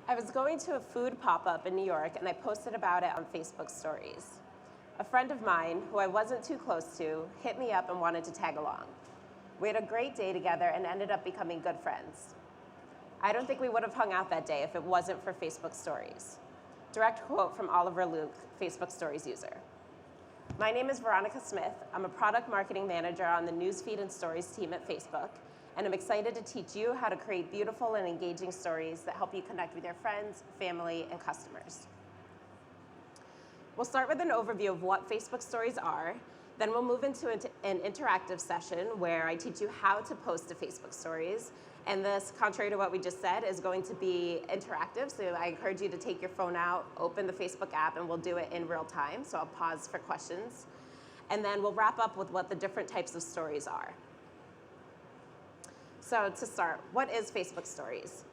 I was going to a food pop-up in New York and I posted about it on Facebook stories. A friend of mine, who I wasn't too close to, hit me up and wanted to tag along. We had a great day together and ended up becoming good friends. I don't think we would have hung out that day if it wasn't for Facebook stories. Direct quote from Oliver Luke, Facebook stories user. My name is Veronica Smith. I'm a product marketing manager on the newsfeed and stories team at Facebook, and I'm excited to teach you how to create beautiful and engaging stories that help you connect with your friends, family, and customers. We'll start with an overview of what Facebook stories are, then we'll move into an interactive session where I teach you how to post to Facebook stories. And this, contrary to what we just said, is going to be interactive. So I encourage you to take your phone out, open the Facebook app, and we'll do it in real time. So I'll pause for questions. And then we'll wrap up with what the different types of stories are. So to start, what is Facebook stories?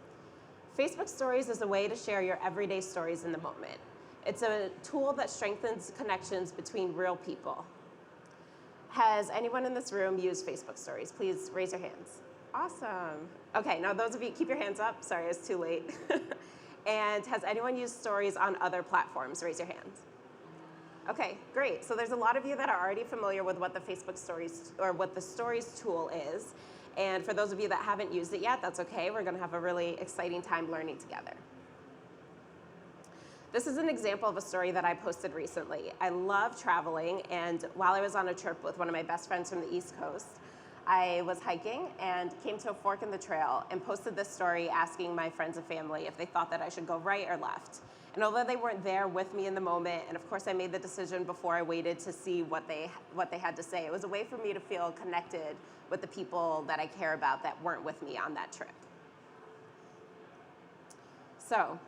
Facebook stories is a way to share your everyday stories in the moment. It's a tool that strengthens connections between real people. Has anyone in this room used Facebook stories? Please raise your hands. Awesome. Okay, now those of you, keep your hands up. Sorry, it's too late. And has anyone used stories on other platforms? Raise your hands. Okay, great. So there's a lot of you that are already familiar with what the Facebook stories, or what the stories tool is. And for those of you that haven't used it yet, that's okay. We're gonna have a really exciting time learning together. This is an example of a story that I posted recently. I love traveling, and while I was on a trip with one of my best friends from the East Coast, I was hiking and came to a fork in the trail and posted this story asking my friends and family if they thought that I should go right or left. And although they weren't there with me in the moment, and of course I made the decision before I waited to see what they had to say, it was a way for me to feel connected with the people that I care about that weren't with me on that trip. So,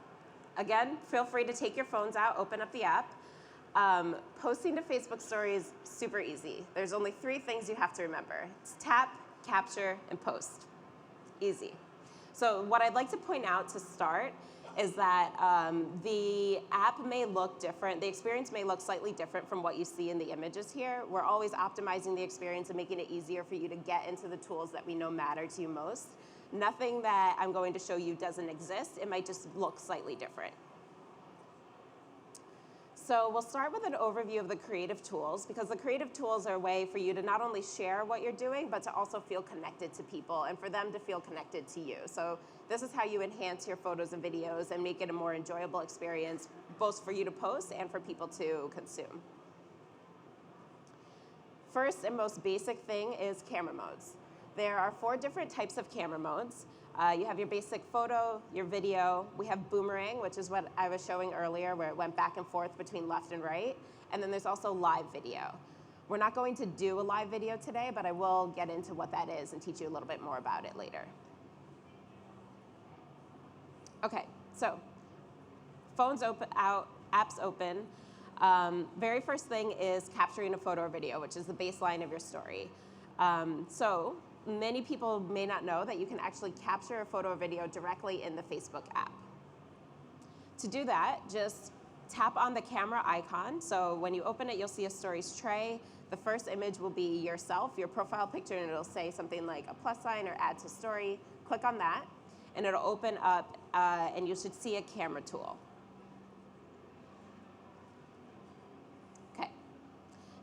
again, feel free to take your phones out, open up the app. Posting to Facebook stories, super easy. There's only 3 things you have to remember. It's tap, capture, and post. Easy. So what I'd like to point out to start is that the app may look different. The experience may look slightly different from what you see in the images here. We're always optimizing the experience and making it easier for you to get into the tools that we know matter to you most. Nothing that I'm going to show you doesn't exist. It might just look slightly different. So we'll start with an overview of the creative tools, because the creative tools are a way for you to not only share what you're doing, but to also feel connected to people and for them to feel connected to you. So this is how you enhance your photos and videos and make it a more enjoyable experience, both for you to post and for people to consume. First and most basic thing is camera modes. There are 4 different types of camera modes. You have your basic photo, your video. We have boomerang, which is what I was showing earlier, where it went back and forth between left and right. And then there's also live video. We're not going to do a live video today, but I will get into what that is and teach you a little bit more about it later. Okay, so phones open out, apps open. Very first thing is capturing a photo or video, which is the baseline of your story. So many people may not know that you can actually capture a photo or video directly in the Facebook app. To do that, just tap on the camera icon. So when you open it, you'll see a stories tray. The first image will be yourself, your profile picture, and it'll say something like a plus sign or add to story. Click on that, and it'll open up, and you should see a camera tool. Okay.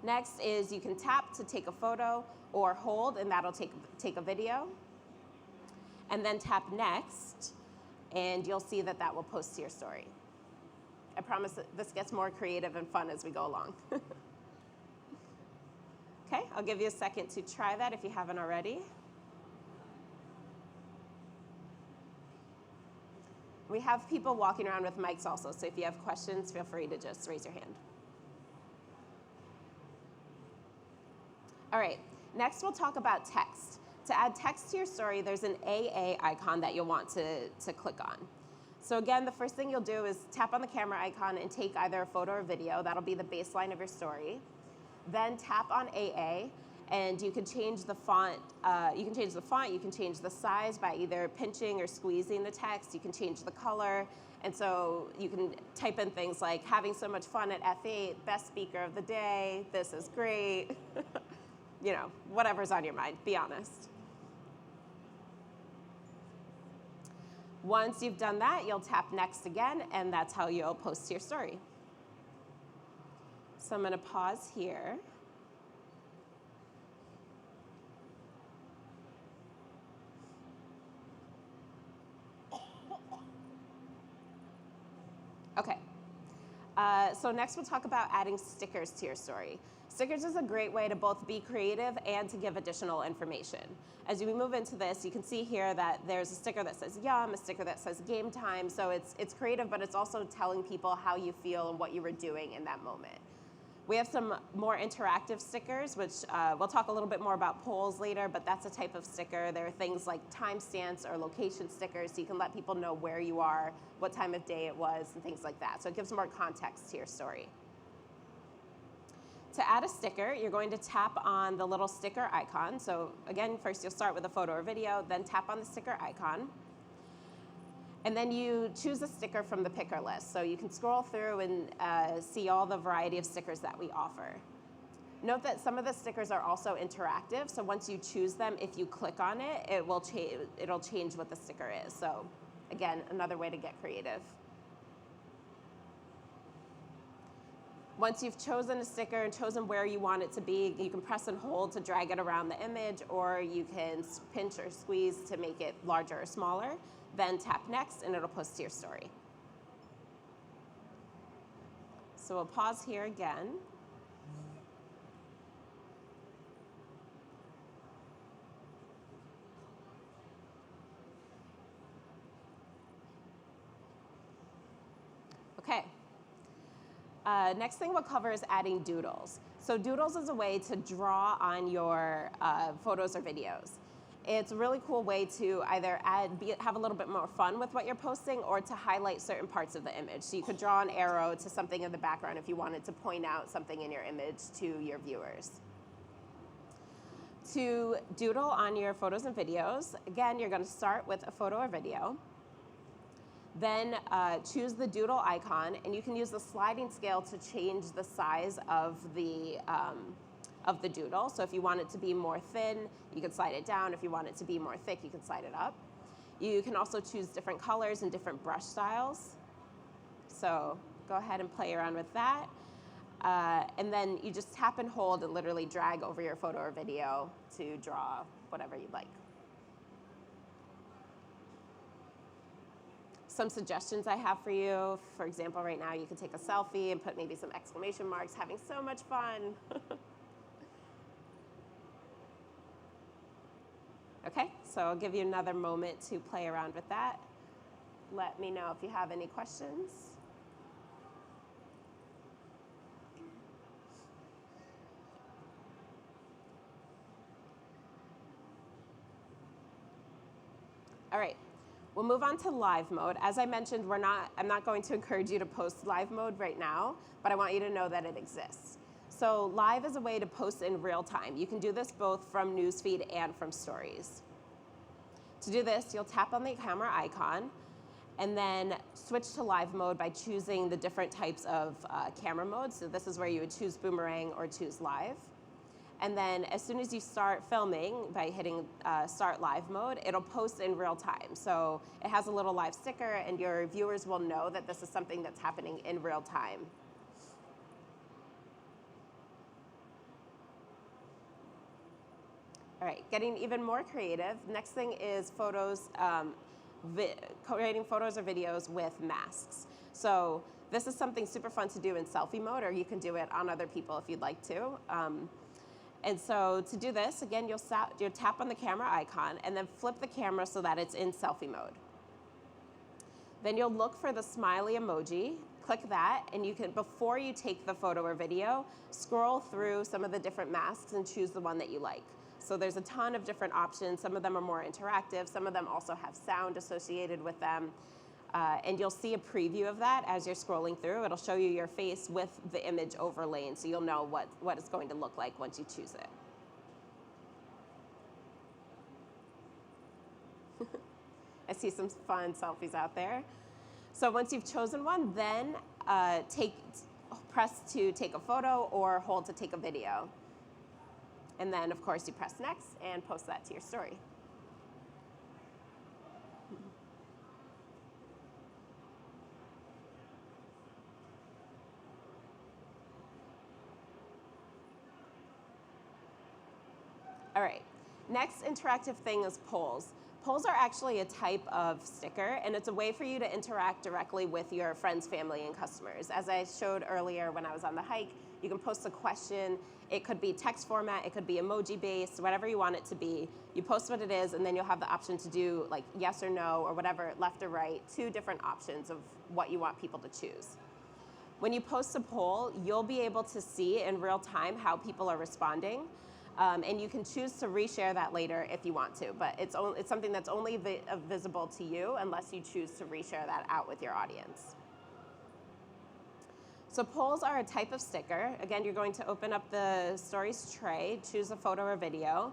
Next is you can tap to take a photo, or hold, and that'll take a video. And then tap next, and you'll see that that will post to your story. I promise that this gets more creative and fun as we go along. Okay, I'll give you a second to try that if you haven't already. We have people walking around with mics also, so if you have questions, feel free to just raise your hand. All right. Next, we'll talk about text. To add text to your story, there's an AA icon that you'll want to click on. So again, the first thing you'll do is tap on the camera icon and take either a photo or video. That'll be the baseline of your story. Then tap on AA, and you can change the font. You can change the size by either pinching or squeezing the text. You can change the color. And so you can type in things like, having so much fun at F8, best speaker of the day, this is great. You know, whatever's on your mind, be honest. Once you've done that, you'll tap next again, and that's how you'll post to your story. So I'm going to pause here. Okay. So next we'll talk about adding stickers to your story. Stickers is a great way to both be creative and to give additional information. As we move into this, you can see here that there's a sticker that says yum, a sticker that says game time. So it's creative, but it's also telling people how you feel and what you were doing in that moment. We have some more interactive stickers, which we'll talk a little bit more about polls later, but that's a type of sticker. There are things like timestamps or location stickers, so you can let people know where you are, what time of day it was, and things like that. So it gives more context to your story. To add a sticker, you're going to tap on the little sticker icon. So again, first you'll start with a photo or video, then tap on the sticker icon. And then you choose a sticker from the picker list. So you can scroll through and see all the variety of stickers that we offer. Note that some of the stickers are also interactive. So once you choose them, if you click on it, it'll change what the sticker is. So again, another way to get creative. Once you've chosen a sticker and chosen where you want it to be, you can press and hold to drag it around the image, or you can pinch or squeeze to make it larger or smaller. Then tap next and it'll post to your story. So we'll pause here again. Okay. Next thing we'll cover is adding doodles. So doodles is a way to draw on your photos or videos. It's a really cool way to either have a little bit more fun with what you're posting, or to highlight certain parts of the image. So you could draw an arrow to something in the background if you wanted to point out something in your image to your viewers. To doodle on your photos and videos, again, you're going to start with a photo or video. Then choose the doodle icon, and you can use the sliding scale to change the size of the doodle. So if you want it to be more thin, you can slide it down. If you want it to be more thick, you can slide it up. You can also choose different colors and different brush styles. So go ahead and play around with that. And then you just tap and hold and literally drag over your photo or video to draw whatever you'd like. Some suggestions I have for you. For example, right now you can take a selfie and put maybe some exclamation marks, having so much fun. Okay, so I'll give you another moment to play around with that. Let me know if you have any questions. All right, we'll move on to live mode. As I mentioned, I'm not going to encourage you to post live mode right now, but I want you to know that it exists. So live is a way to post in real time. You can do this both from Newsfeed and from Stories. To do this, you'll tap on the camera icon and then switch to live mode by choosing the different types of camera modes. So this is where you would choose boomerang or choose live. And then as soon as you start filming by hitting start live mode, it'll post in real time. So it has a little live sticker, and your viewers will know that this is something that's happening in real time. All right, getting even more creative. Next thing is photos, creating photos or videos with masks. So this is something super fun to do in selfie mode, or you can do it on other people if you'd like to. And so to do this, again, you'll tap on the camera icon and then flip the camera so that it's in selfie mode. Then you'll look for the smiley emoji, click that, and you can, before you take the photo or video, scroll through some of the different masks and choose the one that you like. So there's a ton of different options. Some of them are more interactive. Some of them also have sound associated with them. And you'll see a preview of that as you're scrolling through. It'll show you your face with the image overlaid, so you'll know what it's going to look like once you choose it. I see some fun selfies out there. So once you've chosen one, then press to take a photo or hold to take a video. And then, of course, you press next and post that to your story. All right, next interactive thing is polls. Polls are actually a type of sticker, and it's a way for you to interact directly with your friends, family, and customers. As I showed earlier when I was on the hike, you can post a question. It could be text format, it could be emoji-based, whatever you want it to be. You post what it is, and then you'll have the option to do like yes or no, or whatever, left or right, 2 different options of what you want people to choose. When you post a poll, you'll be able to see in real time how people are responding. And you can choose to reshare that later if you want to, but it's something that's only visible to you unless you choose to reshare that out with your audience. So polls are a type of sticker. Again, you're going to open up the Stories tray, choose a photo or video,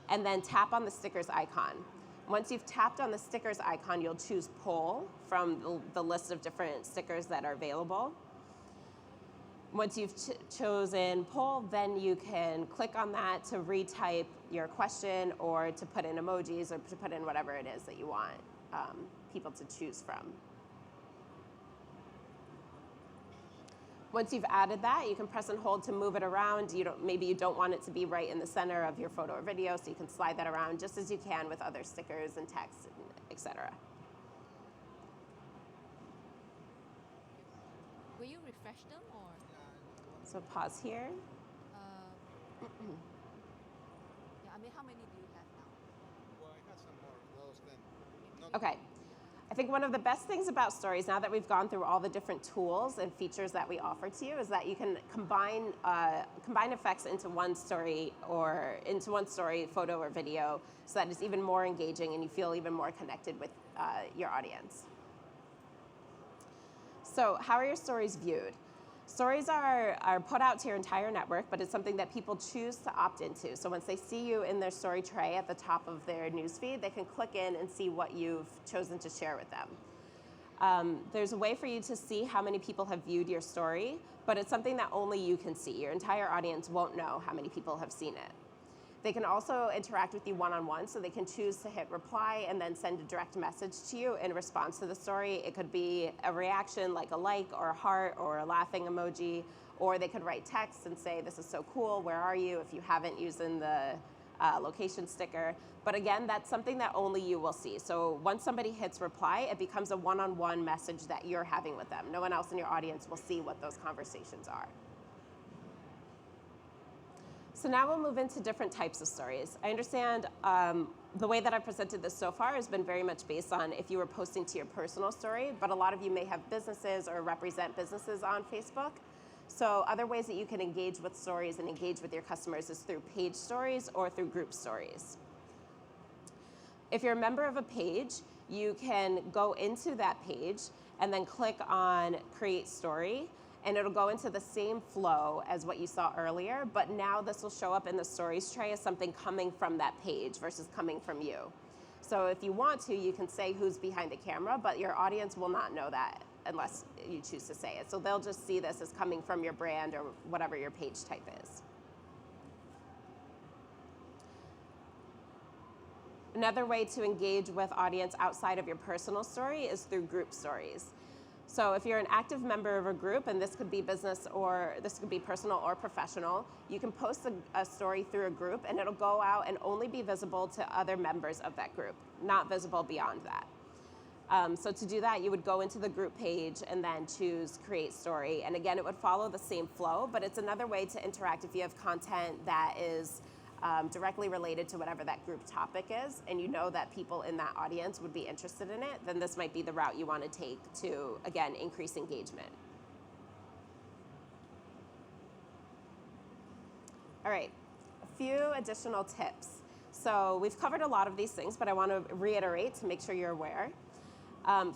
and then tap on the stickers icon. Once you've tapped on the stickers icon, you'll choose poll from the list of different stickers that are available. Once you've chosen poll, then you can click on that to retype your question or to put in emojis or to put in whatever it is that you want people to choose from. Once you've added that, you can press and hold to move it around. Maybe you don't want it to be right in the center of your photo or video, so you can slide that around just as you can with other stickers and text, etc. Will you refresh them or? So pause here. Yeah, I mean, how many do you have now? Well, I had some more of those then. Okay. I think one of the best things about stories, now that we've gone through all the different tools and features that we offer to you, is that you can combine effects into one story photo or video, so that it's even more engaging and you feel even more connected with your audience. So how are your stories viewed? Stories are put out to your entire network, but it's something that people choose to opt into. So once they see you in their story tray at the top of their newsfeed, they can click in and see what you've chosen to share with them. There's a way for you to see how many people have viewed your story, but it's something that only you can see. Your entire audience won't know how many people have seen it. They can also interact with you one-on-one, so they can choose to hit reply and then send a direct message to you in response to the story. It could be a reaction like a like or a heart or a laughing emoji, or they could write text and say, "This is so cool, where are you?" if you haven't used the location sticker. But again, that's something that only you will see. So once somebody hits reply, it becomes a one-on-one message that you're having with them. No one else in your audience will see what those conversations are. So now we'll move into different types of stories. I understand the way that I presented this so far has been very much based on if you were posting to your personal story, but a lot of you may have businesses or represent businesses on Facebook. So other ways that you can engage with stories and engage with your customers is through page stories or through group stories. If you're a member of a page, you can go into that page and then click on Create Story, and it'll go into the same flow as what you saw earlier, but now this will show up in the Stories tray as something coming from that page versus coming from you. So if you want to, you can say who's behind the camera, but your audience will not know that unless you choose to say it. So they'll just see this as coming from your brand or whatever your page type is. Another way to engage with audience outside of your personal story is through group stories. So if you're an active member of a group, and this could be business or this could be personal or professional, you can post a story through a group and it'll go out and only be visible to other members of that group, not visible beyond that. So to do that, you would go into the group page and then choose Create Story. And again, it would follow the same flow, but it's another way to interact if you have content that is directly related to whatever that group topic is, and you know that people in that audience would be interested in it, then this might be the route you want to take to, again, increase engagement. All right, a few additional tips. So we've covered a lot of these things, but I want to reiterate to make sure you're aware.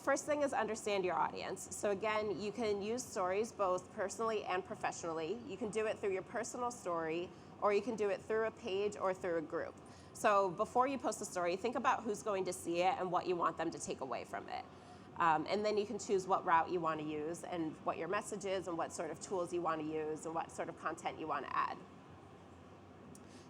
First thing is understand your audience. So again, you can use stories both personally and professionally. You can do it through your personal story, or you can do it through a page or through a group. So before you post a story, think about who's going to see it and what you want them to take away from it. And then you can choose what route you want to use and what your message is and what sort of tools you want to use and what sort of content you want to add.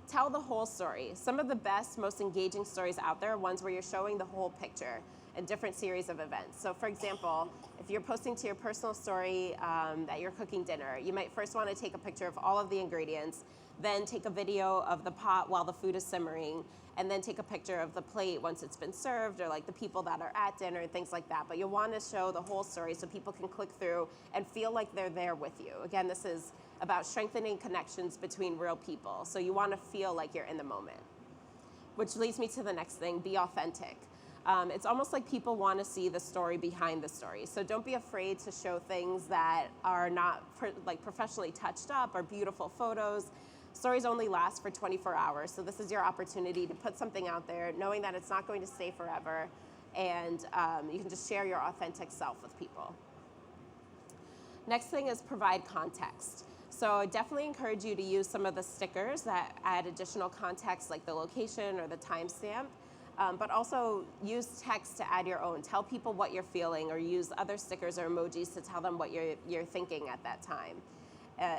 Tell the whole story. Some of the best, most engaging stories out there are ones where you're showing the whole picture. and different series of events. So for example, if you're posting to your personal story that you're cooking dinner, you might first want to take a picture of all of the ingredients, then take a video of the pot while the food is simmering, and then take a picture of the plate once it's been served, or like the people that are at dinner and things like that. But you'll want to show the whole story so people can click through and feel like they're there with you. Again, this is about strengthening connections between real people. So you want to feel like you're in the moment. Which leads me to the next thing, be authentic. It's almost like people want to see the story behind the story. So don't be afraid to show things that are not professionally touched up or beautiful photos. Stories only last for 24 hours, so this is your opportunity to put something out there, knowing that it's not going to stay forever, and you can just share your authentic self with people. Next thing is provide context. So I definitely encourage you to use some of the stickers that add additional context, like the location or the timestamp, but also use text to add your own. Tell people what you're feeling, or use other stickers or emojis to tell them what you're thinking at that time.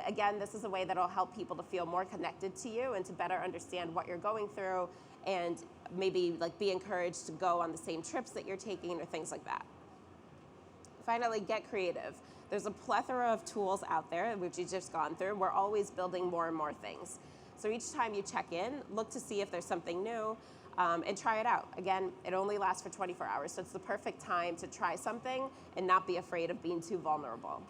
Again, this is a way that will help people to feel more connected to you and to better understand what you're going through, and maybe be encouraged to go on the same trips that you're taking or things like that. Finally, get creative. There's a plethora of tools out there, which you've just gone through. We're always building more and more things. So each time you check in, look to see if there's something new, and try it out. Again, it only lasts for 24 hours, so it's the perfect time to try something and not be afraid of being too vulnerable.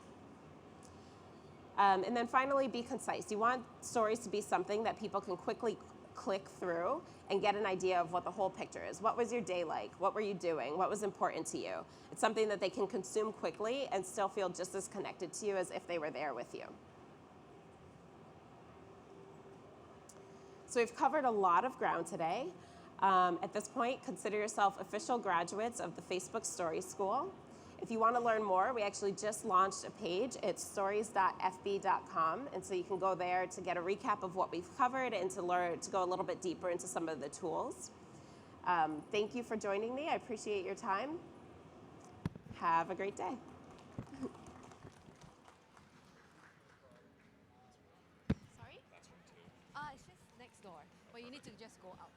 And then finally, be concise. You want stories to be something that people can quickly click through and get an idea of what the whole picture is. What was your day like? What were you doing? What was important to you? It's something that they can consume quickly and still feel just as connected to you as if they were there with you. So we've covered a lot of ground today. At this point, consider yourself official graduates of the Facebook Story School. If you want to learn more, we actually just launched a page. It's stories.fb.com, and so you can go there to get a recap of what we've covered and to go a little bit deeper into some of the tools. Thank you for joining me. I appreciate your time. Have a great day. Sorry? It's just next door, but you need to just go out.